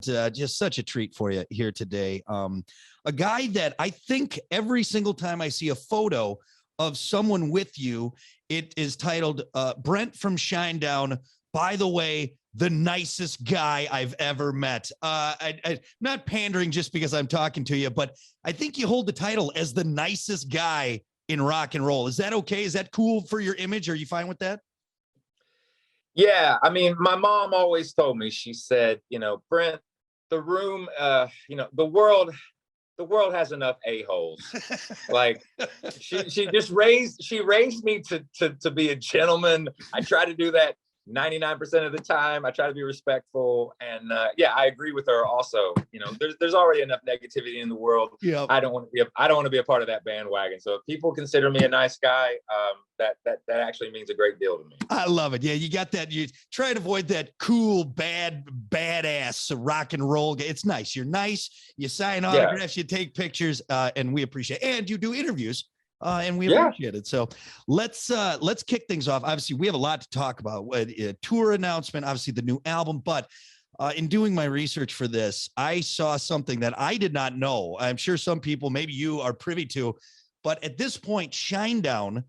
Just such a treat for you here today. A guy that I think every single time I see a photo of someone with you, it is titled Brent from Shinedown. By the way, the nicest guy I've ever met. I'm not pandering just because I'm talking to you, but I think you hold the title as the nicest guy in rock and roll. Is that okay? Is that cool for your image? Are you fine with that? Yeah, I mean, my mom always told me, she said, Brent, the room, the world has enough a-holes. Like she raised me to be a gentleman. I try to do that 99% of the time. I try to be respectful, and yeah, I agree with her also. There's already enough negativity in the world. Yeah, I don't want to be a part of that bandwagon. So if people consider me a nice guy, that actually means a great deal to me. I love it. Yeah, you got that. You try to avoid that cool, badass rock and roll. It's nice. You're nice. You sign autographs. You take pictures, and we appreciate it. And you do interviews. And we appreciate it. So let's kick things off. Obviously, we have a lot to talk about. A tour announcement, obviously the new album. But in doing my research for this, I saw something that I did not know. I'm sure some people, maybe you, are privy to. But at this point, Shinedown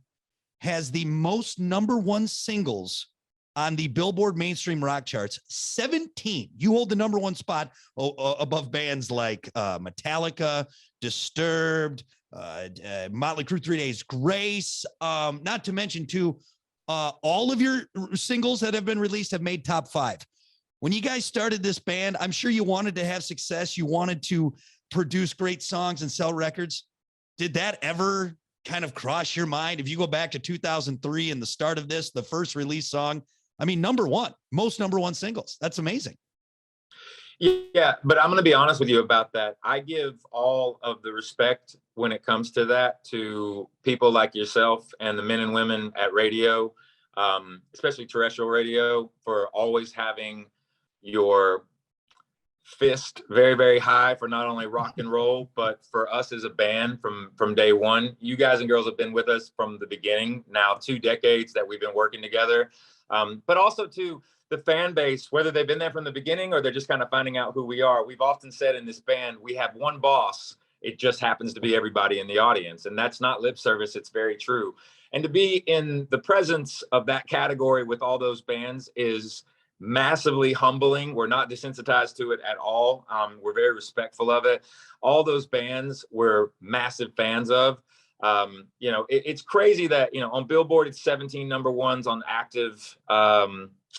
has the most #1 singles on the Billboard mainstream rock charts. 17. You hold the #1 spot above bands like Metallica, Disturbed, Motley Crue, 3 Days Grace, not to mention too, all of your singles that have been released have made top 5. When you guys started this band, I'm sure you wanted to have success. You wanted to produce great songs and sell records. Did that ever kind of cross your mind? If you go back to 2003 and the start of this, the first release song, I mean, #1, most #1 singles. That's amazing. Yeah, but I'm going to be honest with you about that. I give all of the respect when it comes to that to people like yourself and the men and women at radio, especially terrestrial radio, for always having your fist very, very high for not only rock and roll, but for us as a band from day one. You guys and girls have been with us from the beginning, now 2 decades that we've been working together. But also to the fan base, whether they've been there from the beginning or they're just kind of finding out who we are. We've often said in this band, we have one boss. It just happens to be everybody in the audience. And that's not lip service. It's very true. And to be in the presence of that category with all those bands is massively humbling. We're not desensitized to it at all. We're very respectful of it. All those bands we're massive fans of. It's crazy that, on Billboard, it's 17 #1s on active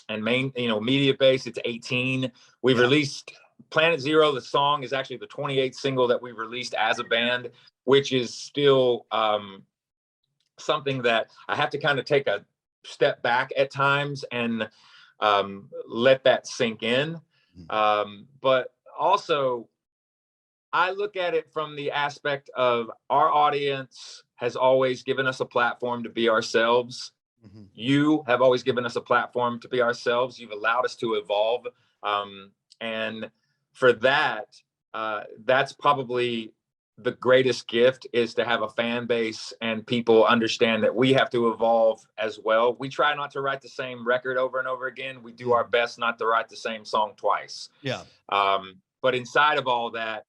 and main, media base, it's 18. We've released Planet Zero. The song is actually the 28th single that we've released as a band, which is still something that I have to kind of take a step back at times and let that sink in. But also, I look at it from the aspect of our audience has always given us a platform to be ourselves. Mm-hmm. You have always given us a platform to be ourselves. You've allowed us to evolve. And for that, that's probably the greatest gift, is to have a fan base and people understand that we have to evolve as well. We try not to write the same record over and over again. We do our best not to write the same song twice. Yeah. But inside of all that,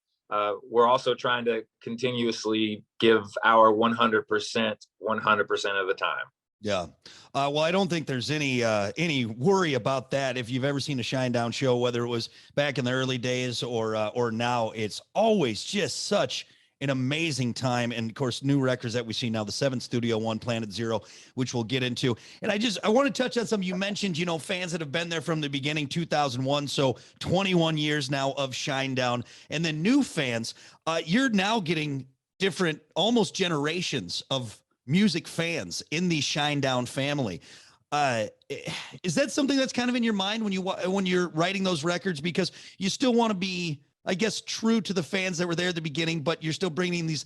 we're also trying to continuously give our 100% of the time. Yeah. Well, I don't think there's any worry about that. If you've ever seen a Shinedown show, whether it was back in the early days or now, it's always just such an amazing time. And of course, new records that we see now, the 7th studio one, Planet Zero, which we'll get into. And I want to touch on something you mentioned, fans that have been there from the beginning, 2001. So 21 years now of Shinedown, and then new fans. You're now getting different, almost generations of music fans in the Shinedown family. Is that something that's kind of in your mind when you're writing those records? Because you still want to be, I guess, true to the fans that were there at the beginning, but you're still bringing these,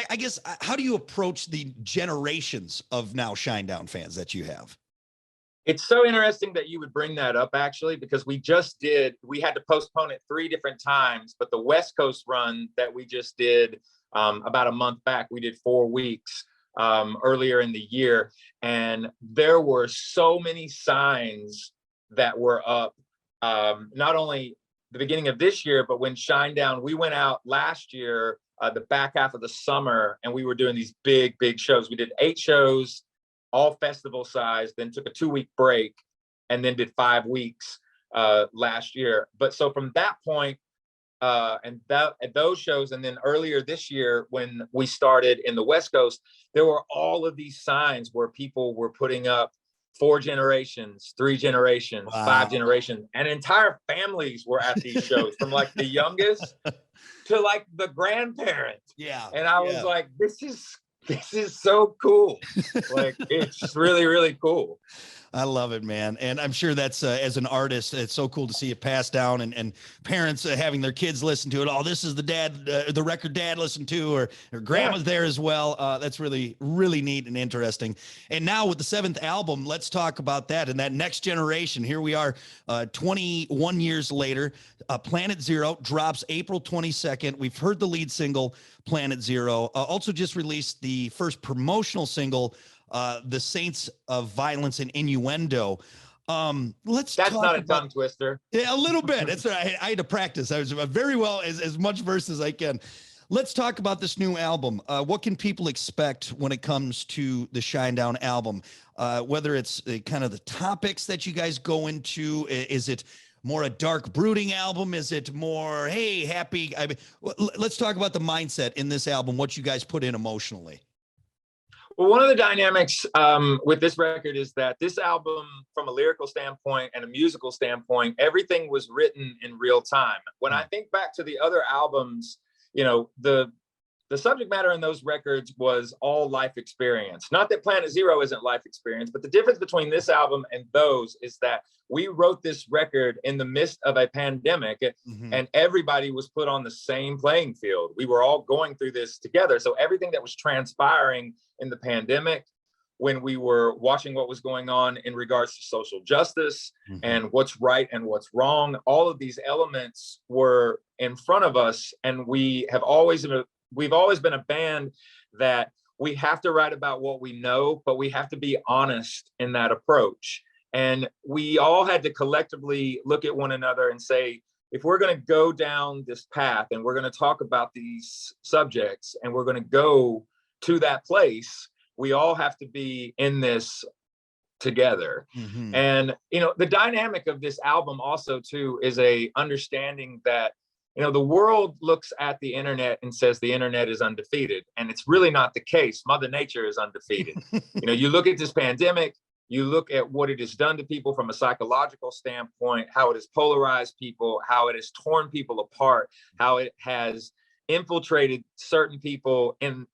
I guess, how do you approach the generations of now Shinedown fans that you have? It's so interesting that you would bring that up, actually, because we had to postpone it 3 different times, but the West Coast run that we just did about a month back, we did 4 weeks earlier in the year. And there were so many signs that were up, not only the beginning of this year, but when Shinedown, we went out last year, the back half of the summer, and we were doing these big shows. We did 8 shows, all festival size, then took a 2-week break, and then did 5 weeks last year. But so from that point, and that at those shows, and then earlier this year when we started in the West Coast, there were all of these signs where people were putting up 4 generations, 3 generations, Wow. 5 generations, and entire families were at these shows, from like the youngest to like the grandparent. Yeah. And I was like, this is so cool. Like, it's really, really cool. I love it, man. And I'm sure that's, as an artist, it's so cool to see it passed down, and parents having their kids listen to it. Oh, this is the record dad listened to, or grandma's there as well. That's really, really neat and interesting. And now with the 7th album, let's talk about that and that next generation. Here we are, 21 years later. Planet Zero drops April 22nd. We've heard the lead single, Planet Zero. Also just released the first promotional single, The Saints of Violence and Innuendo. That's not a tongue twister. Yeah, a little bit. It's I had to practice. I was very well, as much verse as I can. Let's talk about this new album. What can people expect when it comes to the Shinedown album? Whether it's kind of the topics that you guys go into, is it more a dark brooding album? Is it more, hey, happy? I mean, let's talk about the mindset in this album, what you guys put in emotionally. Well, one of the dynamics with this record is that this album, from a lyrical standpoint and a musical standpoint, everything was written in real time. When I think back to the other albums, you know, the subject matter in those records was all life experience. Not that Planet Zero isn't life experience, but the difference between this album and those is that we wrote this record in the midst of a pandemic, and everybody was put on the same playing field. We were all going through this together. So everything that was transpiring in the pandemic, when we were watching what was going on in regards to social justice and what's right and what's wrong, all of these elements were in front of us. And we've always been a band that we have to write about what we know, but we have to be honest in that approach. And we all had to collectively look at one another and say, if we're going to go down this path and we're going to talk about these subjects and we're going to go to that place, we all have to be in this together. And, you know, the dynamic of this album also too is a understanding that, you know, the world looks at the internet and says the internet is undefeated, and it's really not the case. Mother Nature is undefeated. You know, you look at this pandemic, you look at what it has done to people from a psychological standpoint, how it has polarized people, how it has torn people apart, how it has infiltrated certain people in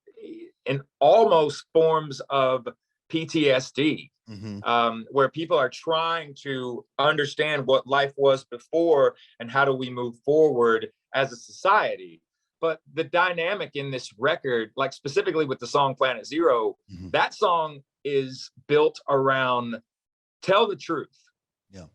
almost forms of PTSD, where people are trying to understand what life was before and how do we move forward as a society. But the dynamic in this record, like specifically with the song Planet Zero, that song is built around tell the truth.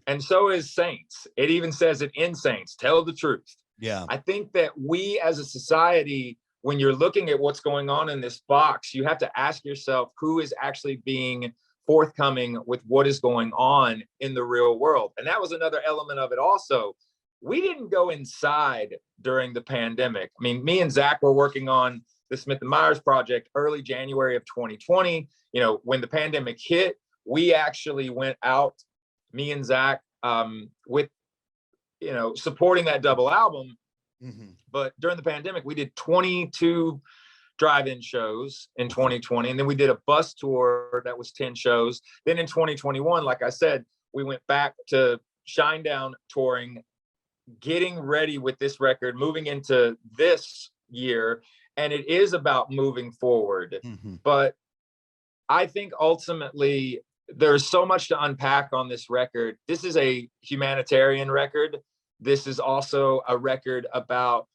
And so is Saints. It even says it in Saints, tell the truth. I think that we as a society, when you're looking at what's going on in this box, you have to ask yourself who is actually being forthcoming with what is going on in the real world. And that was another element of it also. We didn't go inside during the pandemic. I mean, me and Zach were working on the Smith and Myers project early January of 2020. You know, when the pandemic hit, we actually went out, me and Zach, with, you know, supporting that double album. But during the pandemic, we did 22 drive-in shows in 2020. And then we did a bus tour that was 10 shows. Then in 2021, like I said, we went back to Shinedown touring, getting ready with this record, moving into this year. And it is about moving forward. But I think ultimately there's so much to unpack on this record. This is a humanitarian record. This is also a record about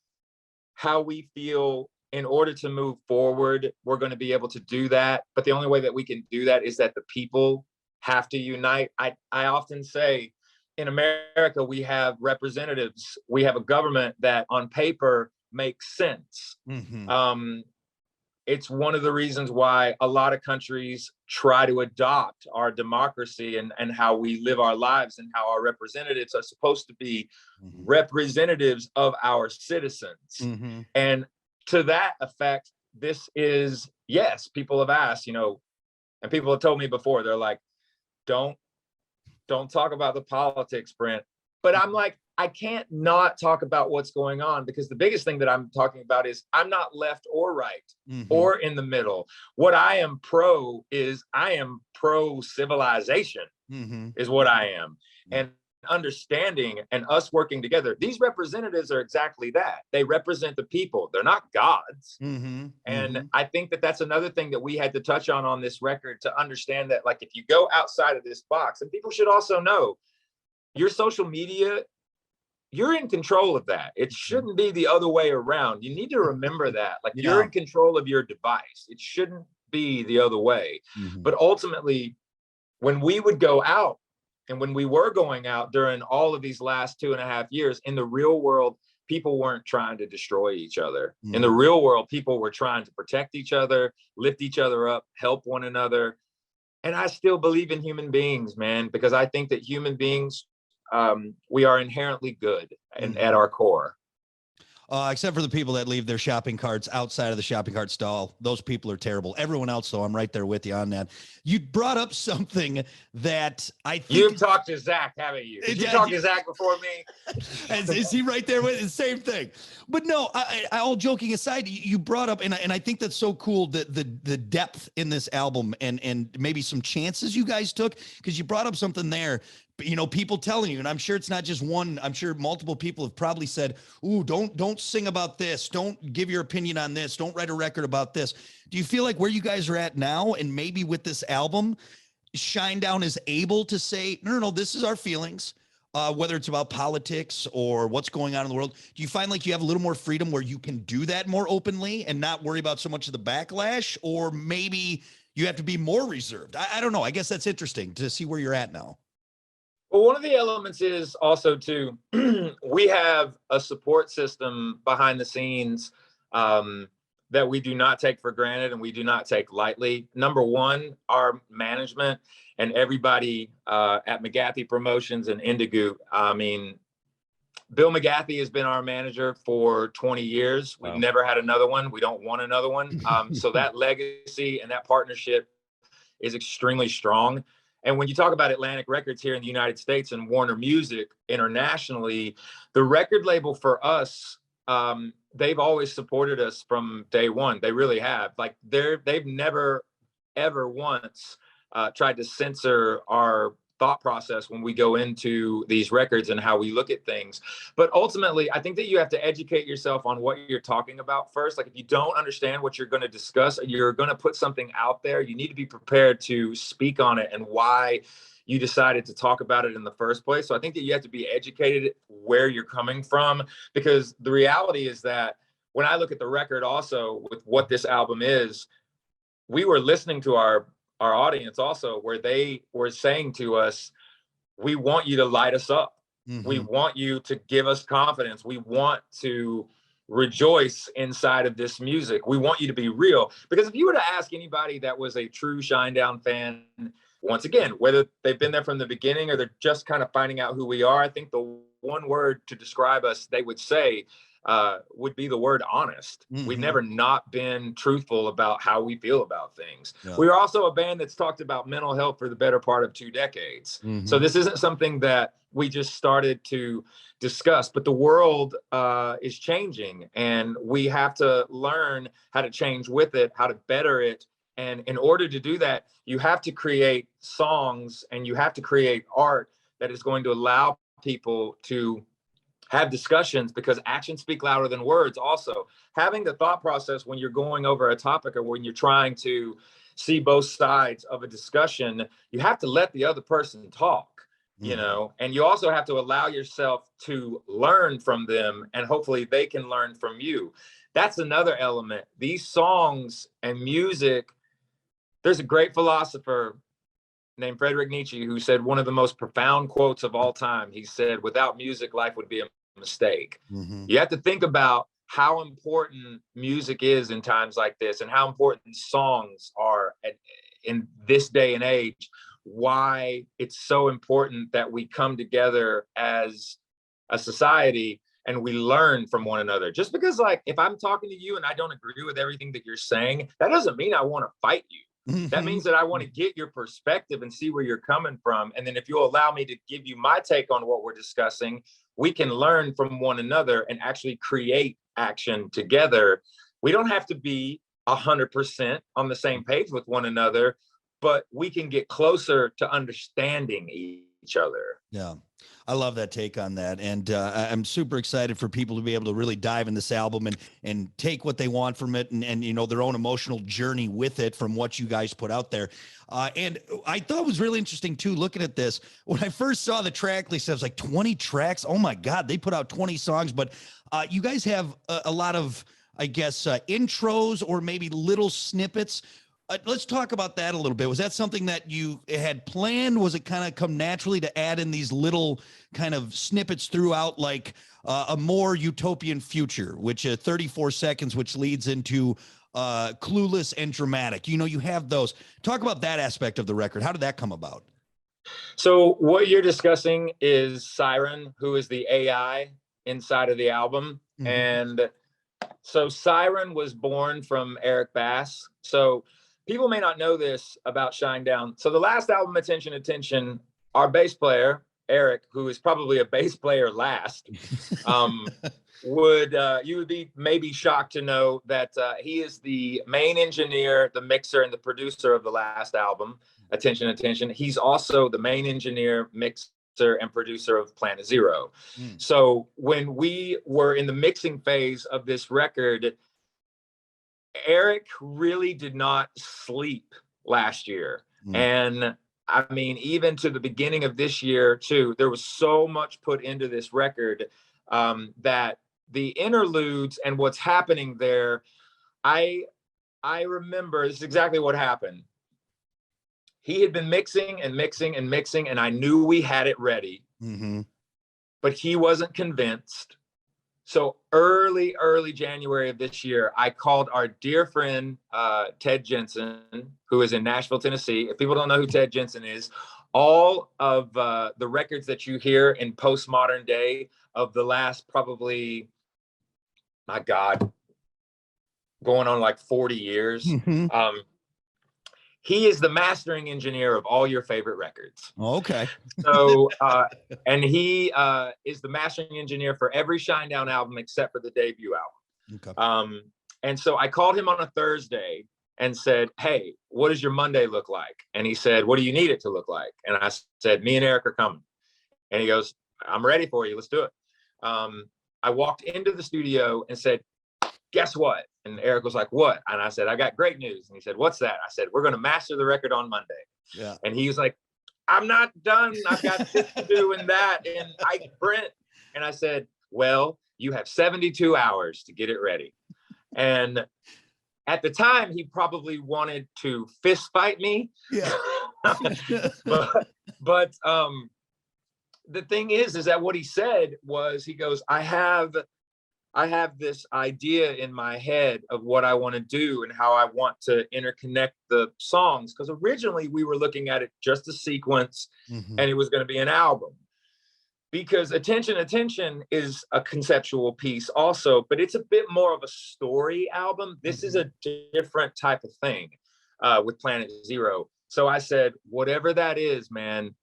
how we feel in order to move forward. We're going to be able to do that. But the only way that we can do that is that the people have to unite. I often say in America, we have representatives. We have a government that on paper makes sense. it's one of the reasons why a lot of countries try to adopt our democracy and how we live our lives, and how our representatives are supposed to be representatives of our citizens. And to that effect, this is, yes, people have asked, and people have told me before, they're like, don't talk about the politics, Brent. But I'm like, I can't not talk about what's going on, because the biggest thing that I'm talking about is I'm not left or right or in the middle. What I am pro civilization is what I am. And understanding and us working together. These representatives are exactly that. They represent the people. They're not gods. And I think that that's another thing that we had to touch on this record, to understand that, like, if you go outside of this box, and people should also know, your social media, you're in control of that. It shouldn't be the other way around. You need to remember that. Like, you're in control of your device. It shouldn't be the other way. But ultimately, when we would go out, and when we were going out during all of these last 2.5 years, in the real world, people weren't trying to destroy each other. In the real world, people were trying to protect each other, lift each other up, help one another. And I still believe in human beings, man, because I think that human beings, we are inherently good and at our core. Except for the people that leave their shopping carts outside of the shopping cart stall. Those people are terrible. Everyone else, though, I'm right there with you on that. You brought up something that I think... You've talked to Zach, haven't you? Did you talk to Zach before me? Is he right there with the same thing? But no, I all joking aside, you brought up, and I think that's so cool, the depth in this album, and maybe some chances you guys took, because you brought up something there. People telling you, and I'm sure it's not just one, I'm sure multiple people have probably said, ooh, don't sing about this. Don't give your opinion on this. Don't write a record about this. Do you feel like where you guys are at now, and maybe with this album, Shinedown is able to say, no, this is our feelings, whether it's about politics or what's going on in the world? Do you find like you have a little more freedom where you can do that more openly and not worry about so much of the backlash? Or maybe you have to be more reserved? I don't know. I guess that's interesting to see where you're at now. Well, one of the elements is also, too, we have a support system behind the scenes that we do not take for granted, and we do not take lightly. Number one, our management and everybody at McGathey Promotions and Indigo. I mean, Bill McGathey has been our manager for 20 years. We've never had another one. We don't want another one. So that legacy and that partnership is extremely strong. And when you talk about Atlantic Records here in the United States and Warner Music internationally, the record label for us, they've always supported us from day one. They really have. Like, they've never, ever once tried to censor our thought process when we go into these records and how we look at things. But ultimately, I think that you have to educate yourself on what you're talking about first. Like, if you don't understand what you're going to discuss, you're going to put something out there, you need to be prepared to speak on it and why you decided to talk about it in the first place. So I think that you have to be educated where you're coming from, because the reality is that when I look at the record also with what this album is, we were listening to our audience also, where they were saying to us, we want you to light us up. We want you to give us confidence. We want to rejoice inside of this music. We want you to be real. Because if you were to ask anybody that was a true Shinedown fan, once again, whether they've been there from the beginning or they're just kind of finding out who we are, I think the one word to describe us, they would say, would be the word honest. We've never not been truthful about how we feel about things. We're also a band that's talked about mental health for the better part of 2 decades. So this isn't something that we just started to discuss, but the world is changing, and we have to learn how to change with it, how to better it. And in order to do that, you have to create songs and you have to create art that is going to allow people to have discussions, because actions speak louder than words. Also, having the thought process when you're going over a topic or when you're trying to see both sides of a discussion, you have to let the other person talk, you know, and you also have to allow yourself to learn from them, and hopefully they can learn from you. That's another element. These songs and music, there's a great philosopher named Friedrich Nietzsche who said one of the most profound quotes of all time. He said, without music, life would be a mistake. You have to think about how important music is in times like this, and how important songs are in this day and age, why it's so important that we come together as a society and we learn from one another. Just because, like, if I'm talking to you and I don't agree with everything that you're saying, that doesn't mean I want to fight you. That means that I want to get your perspective and see where you're coming from. And then if you'll allow me to give you my take on what we're discussing, we can learn from one another and actually create action together. We don't have to be 100% on the same page with one another, but we can get closer to understanding each other. Yeah. I love that take on that. And I'm super excited for people to be able to really dive in this album and take what they want from it and, you know, their own emotional journey with it from what you guys put out there. And I thought it was really interesting too, looking at this. When I first saw the track list, I was like 20 tracks. Oh my God, they put out 20 songs, but you guys have a lot of, I guess, intros or maybe little snippets. Let's talk about that a little bit. Was that something that you had planned? Was it kind of come naturally to add in these little kind of snippets throughout, like a more utopian future, which 34 seconds, which leads into Clueless and Dramatic? You know, you have those. Talk about that aspect of the record. How did that come about? So what you're discussing is Siren, who is the AI inside of the album. Mm-hmm. And so Siren was born from Eric Bass. So people may not know this about Shinedown. So the last album, Attention, Attention, our bass player, Eric, who is probably a bass player last, you would be maybe shocked to know that he is the main engineer, the mixer, and the producer of the last album, Attention, Attention. He's also the main engineer, mixer, and producer of Planet Zero. So when we were in the mixing phase of this record, Eric really did not sleep last year. And I mean, even to the beginning of this year too, there was so much put into this record that the interludes and what's happening there, I remember this is exactly what happened. He had been mixing and mixing and mixing, and I knew we had it ready, but he wasn't convinced. So early January of this year, I called our dear friend, Ted Jensen, who is in Nashville, Tennessee. If people don't know who Ted Jensen is, all of the records that you hear in postmodern day of the last probably, my God, going on like 40 years, he is the mastering engineer of all your favorite records. Okay. So, and he is the mastering engineer for every Shinedown album except for the debut album. Okay. And so I called him on a Thursday and said, hey, what does your Monday look like? And he said, what do you need it to look like? And I said, me and Eric are coming. And he goes, I'm ready for you. Let's do it. I walked into the studio and said, guess what? And Eric was like, what? And I said, I got great news. And he said, what's that? I said, we're going to master the record on Monday. Yeah. And he was like, I'm not done. I've got this to do and that. And Brent. And I said, well, you have 72 hours to get it ready. And at the time, he probably wanted to fist fight me. Yeah. but the thing is that what he said was, he goes, I have this idea in my head of what I want to do and how I want to interconnect the songs. Because originally we were looking at it just a sequence, and it was going to be an album. Because Attention, Attention is a conceptual piece also, but it's a bit more of a story album. This is a different type of thing with Planet Zero. So I said, whatever that is, man,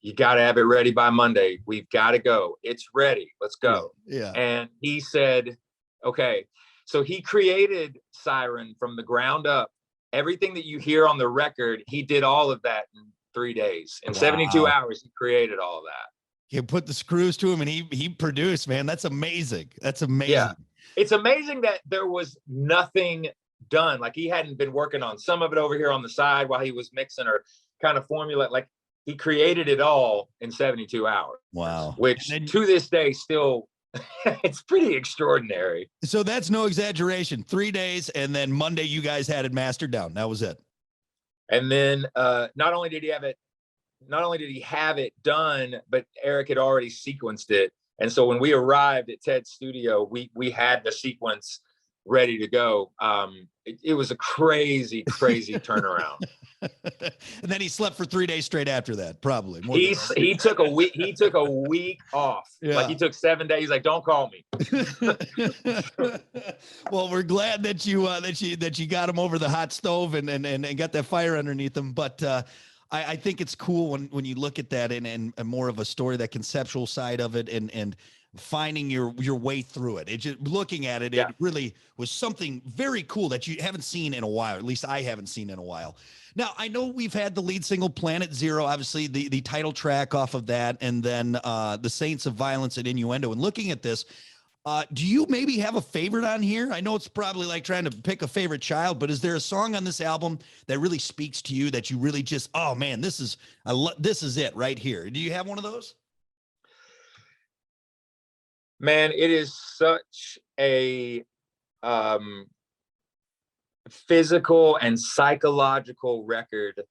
you got to have it ready by Monday. We've got to go. It's ready. Let's go. Yeah. And he said, okay. So he created Siren from the ground up. Everything that you hear on the record, he did all of that in 3 days. In 72 hours, he created all of that. You put the screws to him and he produced, man. That's amazing. That's amazing. Yeah. It's amazing that there was nothing done. Like, he hadn't been working on some of it over here on the side while he was mixing or kind of formulate. Like, he created it all in 72 hours. Wow. Which to this day still, it's pretty extraordinary. So that's no exaggeration. 3 days, and then Monday you guys had it mastered down. That was it. And then not only did he have it done, but Eric had already sequenced it. And so when we arrived at Ted's studio, we had the sequence ready to go. It was a crazy turnaround. And then he slept for 3 days straight after that, probably. He took a week. He took a week off. Yeah. Like he took 7 days. He's like, don't call me. Well, we're glad that you got him over the hot stove and got that fire underneath him. But I think it's cool when you look at that and more of a story, that conceptual side of it, and finding your way through it. It just, looking at it, it really was something very cool that you haven't seen in a while. At least I haven't seen in a while. Now, I know we've had the lead single Planet Zero, obviously the title track off of that, and then the Saints of Violence and Innuendo. And looking at this, do you maybe have a favorite on here? I know it's probably like trying to pick a favorite child, but is there a song on this album that really speaks to you, that you really just, oh man, this is it right here? Do you have one of those? Man, it is such a physical and psychological record.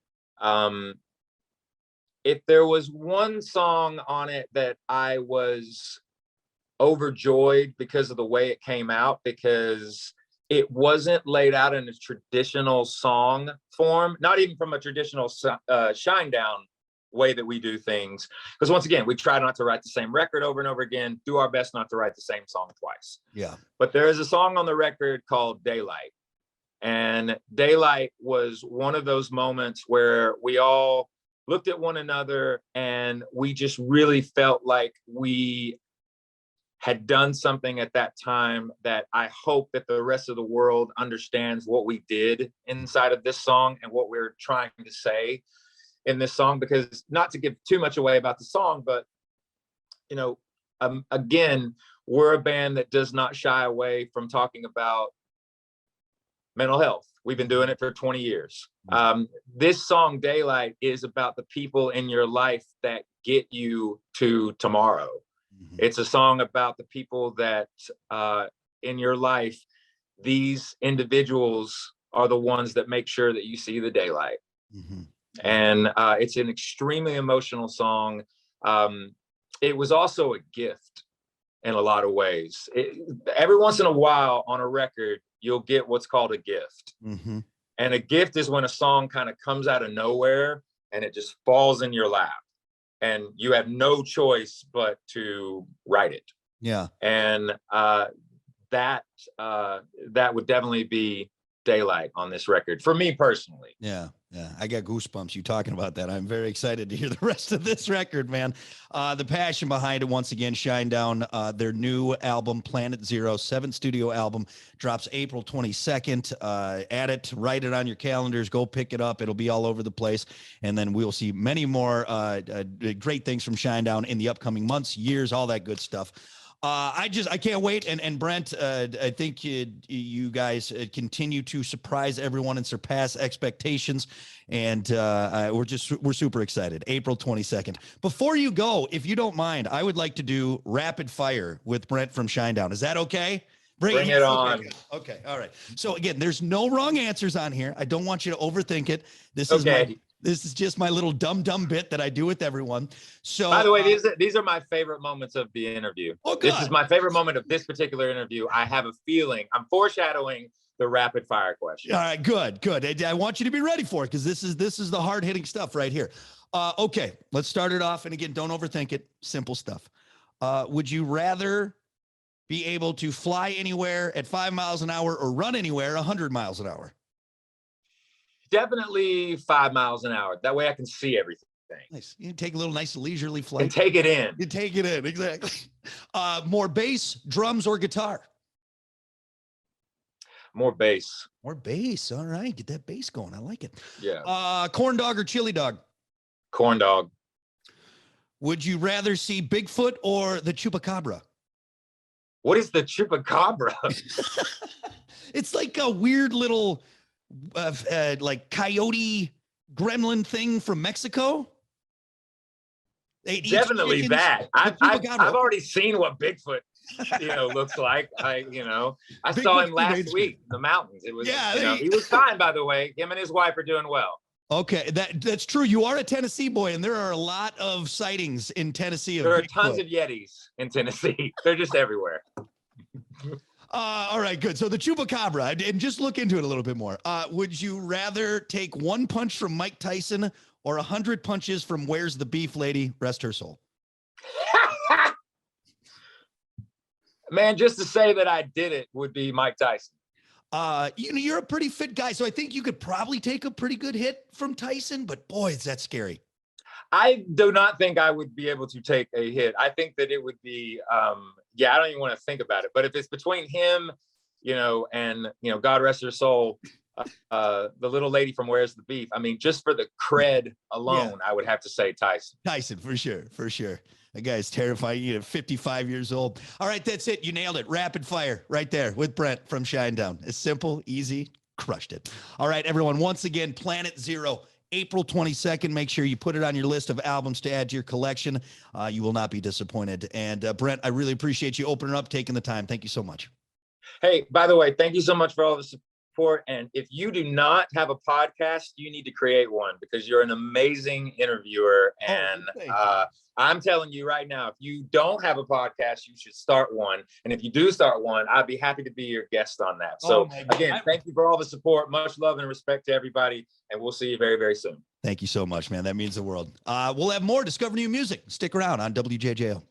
If there was one song on it that I was overjoyed because of the way it came out, because it wasn't laid out in a traditional song form, not even from a traditional Shinedown way that we do things. Because once again, we try not to write the same record over and over again, do our best not to write the same song twice. Yeah. But there is a song on the record called Daylight. And Daylight was one of those moments where we all looked at one another and we just really felt like we had done something at that time that I hope that the rest of the world understands what we did inside of this song and what we're trying to say in this song. Because, not to give too much away about the song, but again, we're a band that does not shy away from talking about mental health. We've been doing it for 20 years. This song Daylight is about the people in your life that get you to tomorrow. Mm-hmm. It's a song about the people that in your life, these individuals are the ones that make sure that you see the daylight. Mm-hmm. And it's an extremely emotional song. It was also a gift in a lot of ways. Every once in a while on a record, you'll get what's called a gift. Mm-hmm. And a gift is when a song kind of comes out of nowhere and it just falls in your lap and you have no choice but to write it. Yeah. And that would definitely be Daylight on this record for me personally. Yeah. I got goosebumps you talking about that. I'm very excited to hear the rest of this record, man. The passion behind it, once again, Shinedown, their new album, Planet Zero, 7th studio album, drops April 22nd. Add it, write it on your calendars, go pick it up. It'll be all over the place. And then we'll see many more great things from Shinedown in the upcoming months, years, all that good stuff. I can't wait. And Brent, I think you guys continue to surprise everyone and surpass expectations. And we're super excited. April 22nd. Before you go, if you don't mind, I would like to do rapid fire with Brent from Shinedown. Is that okay? Bring it on. Okay. All right. So again, there's no wrong answers on here. I don't want you to overthink it. This is just my little dumb bit that I do with everyone. So, by the way, these are my favorite moments of the interview. Oh, this is my favorite moment of this particular interview. I have a feeling I'm foreshadowing the rapid fire question. All right, good. I want you to be ready for it because this is the hard hitting stuff right here. Okay, let's start it off. And again, don't overthink it. Simple stuff. Would you rather be able to fly anywhere at 5 miles an hour or run anywhere 100 miles an hour? Definitely 5 miles an hour. That way I can see everything. Nice. You take a little nice leisurely flight. And take it in. You take it in, exactly. More bass, drums, or guitar? More bass. More bass. All right. Get that bass going. I like it. Yeah. Corn dog or chili dog? Corn dog. Would you rather see Bigfoot or the chupacabra? What is the chupacabra? It's like a weird little like coyote gremlin thing from Mexico. Definitely that. I've already seen what Bigfoot looks like. I saw him last week in the mountains. It was he was fine, by the way. Him and his wife are doing well. Okay, that's true. You are a Tennessee boy, and there are a lot of sightings in Tennessee of There are Bigfoot. tons of Yetis in Tennessee. They're just everywhere. All right, good. So the chupacabra, and just look into it a little bit more. Would you rather take one punch from Mike Tyson or 100 punches from Where's the Beef Lady? Rest her soul. Man, just to say that I did it would be Mike Tyson. You're a pretty fit guy, so I think you could probably take a pretty good hit from Tyson, but boy, is that scary. I do not think I would be able to take a hit. I think that it would be, I don't even want to think about it. But if it's between him, and, God rest her soul, the little lady from Where's the Beef, I mean, just for the cred alone, I would have to say Tyson. Tyson, for sure. That guy's terrifying. 55 years old. All right, that's it. You nailed it. Rapid fire right there with Brent from Shinedown. It's simple, easy, crushed it. All right, everyone, once again, Planet Zero, April 22nd. Make sure you put it on your list of albums to add to your collection. You will not be disappointed. And Brent, I really appreciate you opening up, taking the time. Thank you so much. Hey, by the way, thank you so much for all the support. And if you do not have a podcast, you need to create one because you're an amazing interviewer. And I'm telling you right now, if you don't have a podcast, you should start one. And if you do start one, I'd be happy to be your guest on that. So again, thank you for all the support. Much love and respect to everybody. And we'll see you very, very soon. Thank you so much, man. That means the world. We'll have more Discover New Music. Stick around on WJJO.